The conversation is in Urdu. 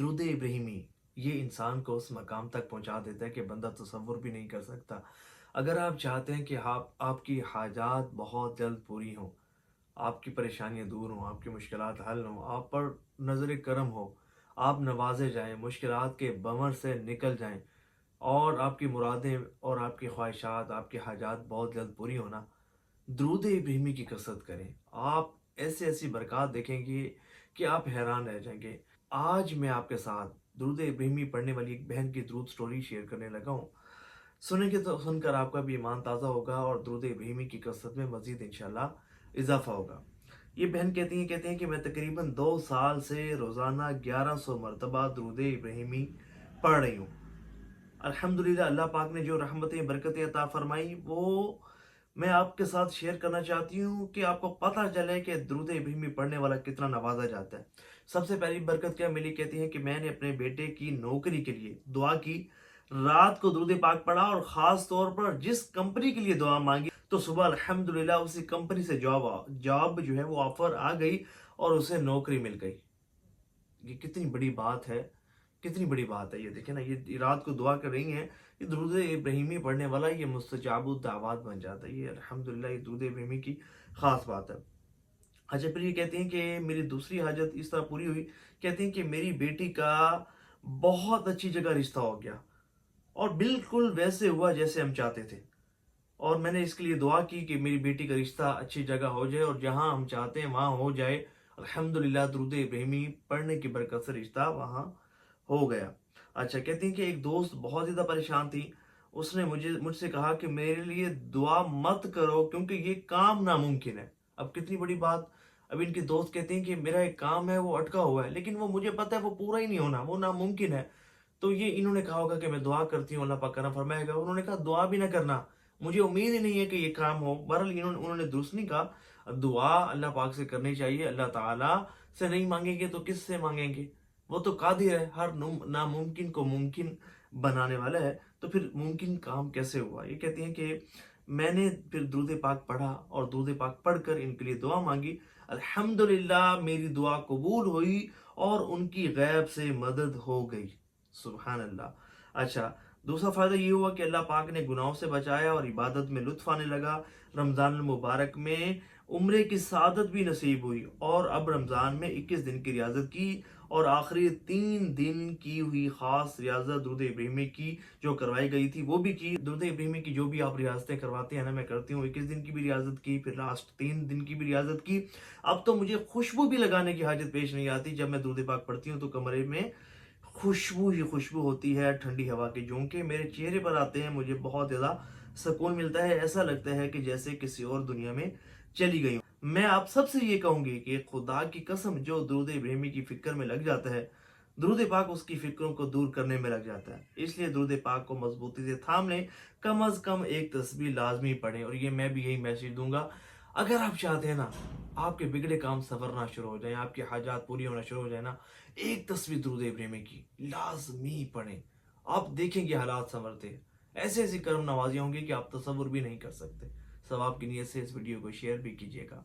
درود ابراہیمی یہ انسان کو اس مقام تک پہنچا دیتا ہے کہ بندہ تصور بھی نہیں کر سکتا۔ اگر آپ چاہتے ہیں کہ آپ کی حاجات بہت جلد پوری ہوں، آپ کی پریشانیاں دور ہوں، آپ کی مشکلات حل ہوں، آپ پر نظر کرم ہو، آپ نوازے جائیں، مشکلات کے بمر سے نکل جائیں، اور آپ کی مرادیں اور آپ کی خواہشات، آپ کی حاجات بہت جلد پوری ہونا، درود ابراہیمی کی کثرت کریں۔ آپ ایسی ایسی برکات دیکھیں گے کہ آپ حیران رہ جائیں گے۔ آج میں آپ کے ساتھ درود ابراہیمی پڑھنے والی ایک بہن کی درود سٹوری شیئر کرنے لگا ہوں۔ سنیں گے تو سن کر آپ کا بھی ایمان تازہ ہوگا اور درود ابراہیمی کی کثرت میں مزید انشاءاللہ اضافہ ہوگا۔ یہ بہن کہتی ہیں کہ میں تقریباً 2 سال سے روزانہ 1100 مرتبہ درود ابراہیمی پڑھ رہی ہوں۔ الحمدللہ اللہ پاک نے جو رحمتیں برکتیں عطا فرمائی وہ میں آپ کے ساتھ شیئر کرنا چاہتی ہوں کہ آپ کو پتہ چلے کہ درود ابراہیمی پڑھنے والا کتنا نوازا جاتا ہے۔ سب سے پہلی برکت کیا ملی؟ کہتی ہیں کہ میں نے اپنے بیٹے کی نوکری کے لیے دعا کی، رات کو درود پاک پڑھا، اور خاص طور پر جس کمپنی کے لیے دعا مانگی تو صبح الحمدللہ اسی کمپنی سے جاب جو ہے وہ آفر آ گئی اور اسے نوکری مل گئی۔ یہ کتنی بڑی بات ہے، کتنی بڑی بات ہے۔ یہ دیکھیں نا، یہ رات کو دعا کر رہی ہیں، یہ درود ابراہیمی پڑھنے والا یہ مستجاب الدعوات بن جاتا ہے۔ یہ الحمدللہ یہ درود ابراہیمی کی خاص بات ہے۔ اچھا، پھر یہ کہتی ہیں کہ میری دوسری حاجت اس طرح پوری ہوئی۔ کہتی ہیں کہ میری بیٹی کا بہت اچھی جگہ رشتہ ہو گیا، اور بالکل ویسے ہوا جیسے ہم چاہتے تھے، اور میں نے اس کے لیے دعا کی کہ میری بیٹی کا رشتہ اچھی جگہ ہو جائے اور جہاں ہم چاہتے ہیں وہاں ہو جائے۔ الحمدللہ درود ابراہیمی پڑھنے کی برکت سے رشتہ وہاں ہو گیا۔ اچھا، کہتی ہیں کہ ایک دوست بہت زیادہ پریشان تھی، اس نے مجھ سے کہا کہ میرے لیے دعا مت کرو کیونکہ یہ کام ناممکن ہے۔ اب کتنی بڑی بات! اب ان کے دوست کہتے ہیں کہ میرا ایک کام ہے وہ اٹکا ہوا ہے، لیکن وہ مجھے پتہ ہے وہ پورا ہی نہیں ہونا، وہ ناممکن ہے۔ تو یہ انہوں نے کہا ہوگا کہ میں دعا کرتی ہوں، اللہ پاک کرم فرمائے گا۔ انہوں نے کہا دعا بھی نہ کرنا، مجھے امید ہی نہیں ہے کہ یہ کام ہو۔ بہرحال انہوں نے درست نہیں کہا، دعا اللہ پاک سے کرنی چاہیے۔ اللہ تعالیٰ سے نہیں مانگیں گے تو کس سے مانگیں گے؟ وہ تو قادر ہے، ہر ناممکن کو ممکن بنانے والا ہے۔ تو پھر ممکن کام کیسے ہوا؟ یہ کہتی ہیں کہ میں نے پھر درود پاک پڑھا اور درود پاک پڑھ کر ان کے لیے دعا مانگی، الحمدللہ میری دعا قبول ہوئی اور ان کی غیب سے مدد ہو گئی۔ سبحان اللہ۔ اچھا، دوسرا فائدہ یہ ہوا کہ اللہ پاک نے گناہوں سے بچایا اور عبادت میں لطف آنے لگا۔ رمضان المبارک میں عمرے کی سعادت بھی نصیب ہوئی، اور اب رمضان میں 21 دن کی ریاضت کی، اور آخری 3 دن کی ہوئی خاص ریاضت درود ابراہیمی کی جو کروائی گئی تھی وہ بھی کی۔ درود ابراہیمی کی جو بھی آپ ریاضتیں کرواتے ہیں نا، میں کرتی ہوں، 21 دن کی بھی ریاضت کی، پھر لاسٹ 3 دن کی بھی ریاضت کی۔ اب تو مجھے خوشبو بھی لگانے کی حاجت پیش نہیں آتی۔ جب میں درود پاک پڑھتی ہوں تو کمرے میں خوشبو ہی خوشبو ہوتی ہے، ٹھنڈی ہوا کے جھونکے میرے چہرے پر آتے ہیں، مجھے بہت زیادہ سکون ملتا ہے۔ ایسا لگتا ہے کہ جیسے کسی اور دنیا میں چلی گئی ہوں۔ میں آپ سب سے یہ کہوں گی کہ خدا کی قسم جو درود ابراہیمی کی فکر میں لگ جاتا ہے، درود پاک اس کی فکروں کو دور کرنے میں لگ جاتا ہے۔ اس لیے درود پاک کو مضبوطی سے تھام لیں، کم از کم ایک تسبیح لازمی پڑھیں، اور یہ میں بھی یہی میسج دوں گا۔ اگر آپ چاہتے ہیں نا آپ کے بگڑے کام سنورنا شروع ہو جائیں، آپ کی حاجات پوری ہونا شروع ہو جائیں نا، ایک تسبیح درود ابراہیمی کی لازمی پڑھیں، آپ دیکھیں گے حالات سنورتے ہیں۔ ایسے ایسی کرم نوازیاں ہوں گی کہ آپ تصور بھی نہیں کر سکتے۔ ثواب کی نیت سے اس ویڈیو کو شیئر بھی کیجیے گا۔